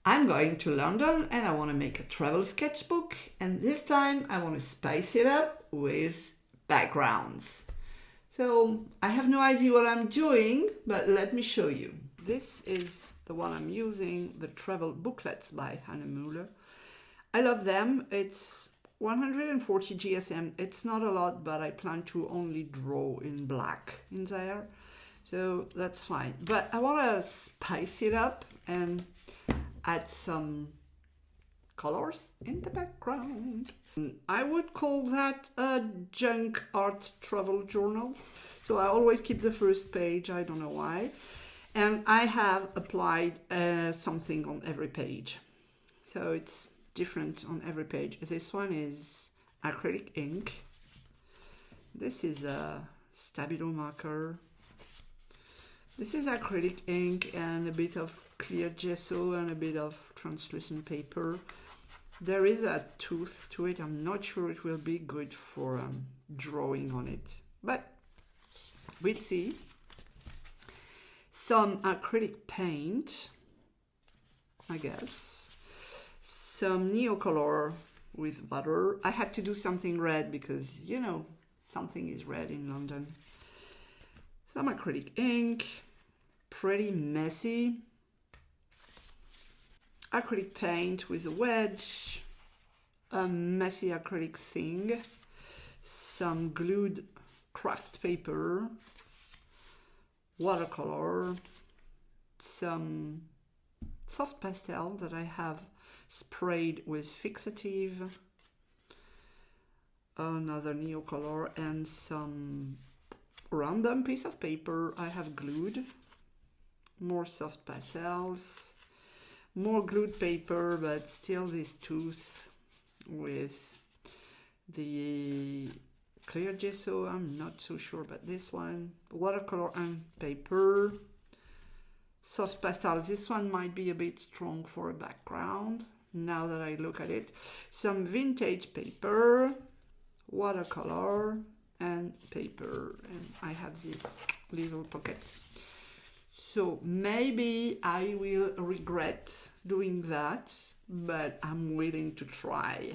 I'm going to London and I want to make a travel sketchbook, and this time I want to spice it up with backgrounds. So I have no idea what I'm doing, but let me show you. This is the one I'm using, the travel booklets by Hannah Muller. I love them. It's 140 GSM. It's not a lot, but I plan to only draw in black in there. So that's fine. But I want to spice it up and add some colors in the background. I would call that a junk art travel journal. So I always keep the first page, I don't know why. And I have applied something on every page. So it's different on every page. This one is acrylic ink. This is a Stabilo marker. This is acrylic ink and a bit of clear gesso and a bit of translucent paper. There is a tooth to it. I'm not sure it will be good for drawing on it, but we'll see. Some acrylic paint, I guess. Some Neocolor with butter. I had to do something red because, you know, something is red in London. Some acrylic ink. Pretty messy. Acrylic paint with a wedge, a messy acrylic thing, some glued craft paper, watercolor, some soft pastel that I have sprayed with fixative, another Neocolor, and some random piece of paper I have glued. More soft pastels, more glued paper, but still this tooth with the clear gesso. I'm not so sure about this one. Watercolor and paper. Soft pastels. This one might be a bit strong for a background now that I look at it. Some vintage paper, watercolor and paper. And I have this little pocket. So maybe I will regret doing that, but I'm willing to try.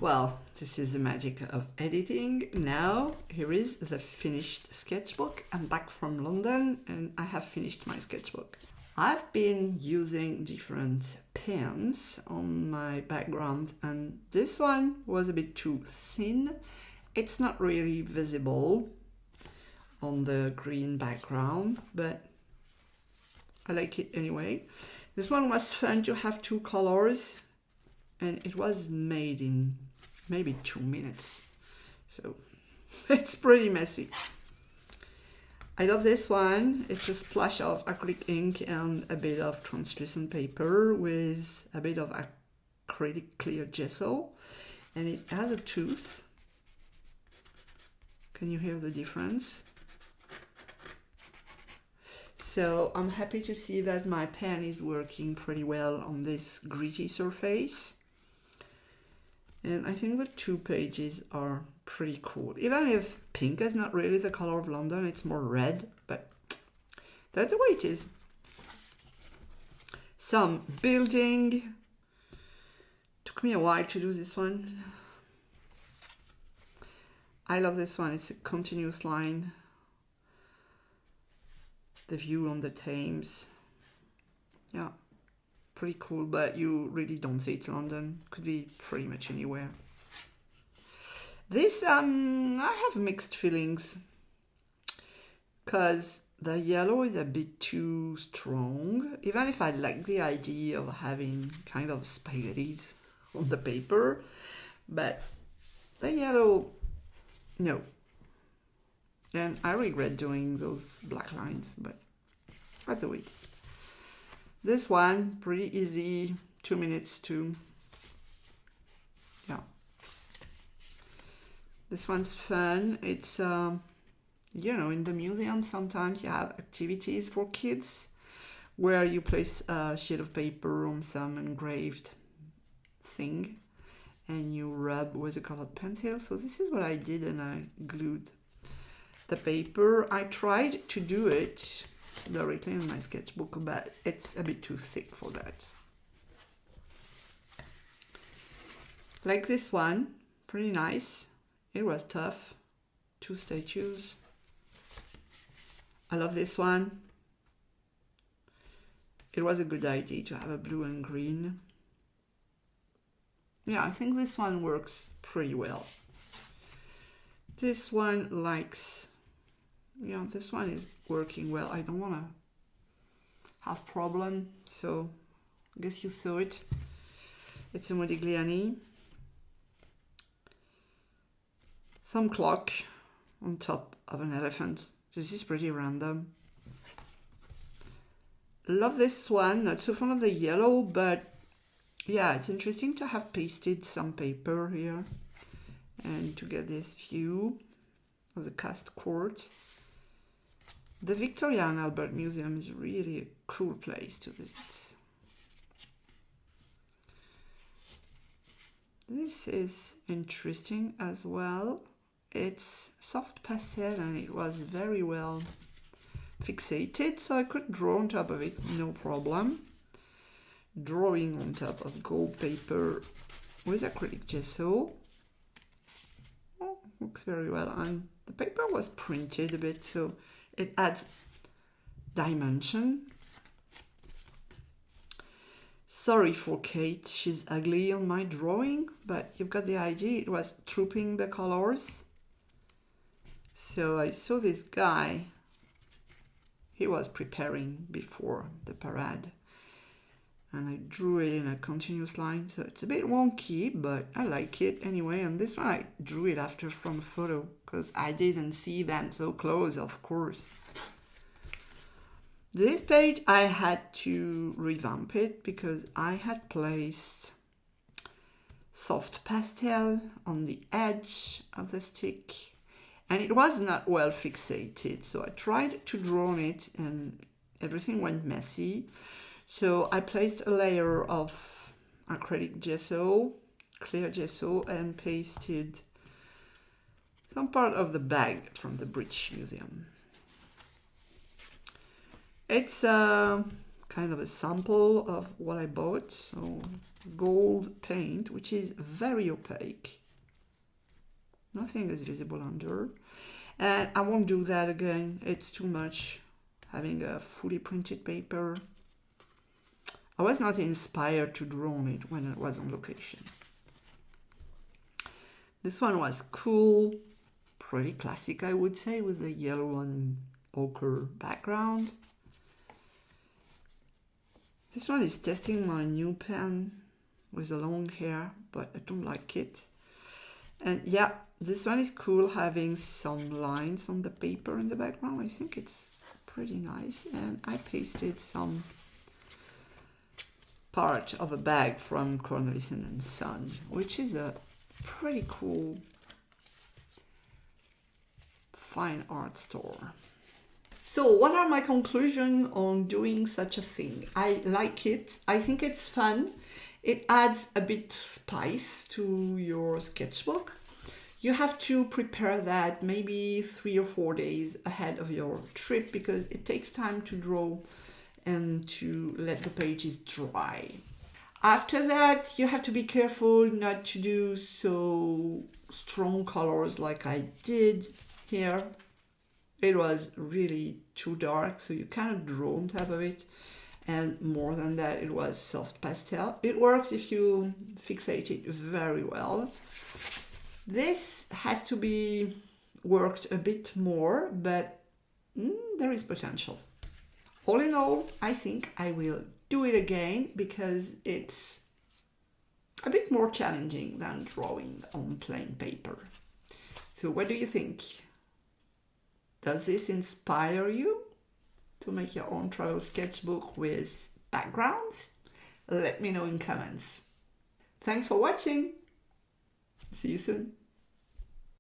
Well, this is the magic of editing. Now, here is the finished sketchbook. I'm back from London and I have finished my sketchbook. I've been using different pens on my background, and this one was a bit too thin. It's not really visible on the green background, but I like it anyway. This one was fun to have two colors, and it was made in maybe 2 minutes, so it's pretty messy. I love this one. It's a splash of acrylic ink and a bit of translucent paper with a bit of acrylic clear gesso, and it has a tooth. Can you hear the difference? So I'm happy to see that my pen is working pretty well on this gritty surface. And I think the 2 pages are pretty cool. Even if pink is not really the color of London, it's more red, but that's the way it is. Some building. Took me a while to do this one. I love this one. It's a continuous line. The view on the Thames. Yeah, pretty cool, but you really don't see it's London. Could be pretty much anywhere. This, I have mixed feelings, because the yellow is a bit too strong, even if I like the idea of having kind of spaghettis on the paper, but the yellow, no. And I regret doing those black lines, but that's a wait. This one, pretty easy, 2 minutes too. Yeah. This one's fun. It's, you know, in the museum sometimes you have activities for kids where you place a sheet of paper on some engraved thing and you rub with a colored pencil. So this is what I did, and I glued the paper. I tried to do it directly in my sketchbook, but it's a bit too thick for that. Like this one, pretty nice. It was tough. 2 statues. I love this one. It was a good idea to have a blue and green. Yeah, I think this one works pretty well. This one this one is working well. I don't want to have problem, so I guess you saw it. It's a Modigliani. Some clock on top of an elephant. This is pretty random. Love this one, not so fond of the yellow, but yeah, it's interesting to have pasted some paper here and to get this view of the cast court. The Victoria and Albert Museum is really a cool place to visit. This is interesting as well. It's soft pastel and it was very well fixated, so I could draw on top of it, no problem. Drawing on top of gold paper with acrylic gesso. Oh, looks very well, and the paper was printed a bit, so it adds dimension. Sorry for Kate, she's ugly on my drawing, but you've got the idea. It was trooping the colors. So I saw this guy. He was preparing before the parade. And I drew it in a continuous line, so it's a bit wonky, but I like it anyway. And this one I drew it after from a photo, because I didn't see them so close, of course. This page I had to revamp it because I had placed soft pastel on the edge of the stick and it was not well fixated, so I tried to draw on it and everything went messy. So I placed a layer of acrylic gesso, clear gesso, and pasted some part of the bag from the British Museum. It's kind of a sample of what I bought. So gold paint, which is very opaque. Nothing is visible under. And I won't do that again. It's too much having a fully printed paper. I was not inspired to draw on it when I was on location. This one was cool, pretty classic, I would say, with the yellow and ochre background. This one is testing my new pen with the long hair, but I don't like it. And yeah, this one is cool, having some lines on the paper in the background. I think it's pretty nice. And I pasted some part of a bag from Cornelissen and Son, which is a pretty cool fine art store. So what are my conclusions on doing such a thing? I like it. I think it's fun. It adds a bit spice to your sketchbook. You have to prepare that maybe 3 or 4 days ahead of your trip because it takes time to draw and to let the pages dry. After that, you have to be careful not to do so strong colors like I did here. It was really too dark, so you cannot draw on top of it. And more than that, it was soft pastel. It works if you fixate it very well. This has to be worked a bit more, but there is potential. All in all, I think I will do it again because it's a bit more challenging than drawing on plain paper. So what do you think? Does this inspire you to make your own travel sketchbook with backgrounds? Let me know in comments. Thanks for watching. See you soon.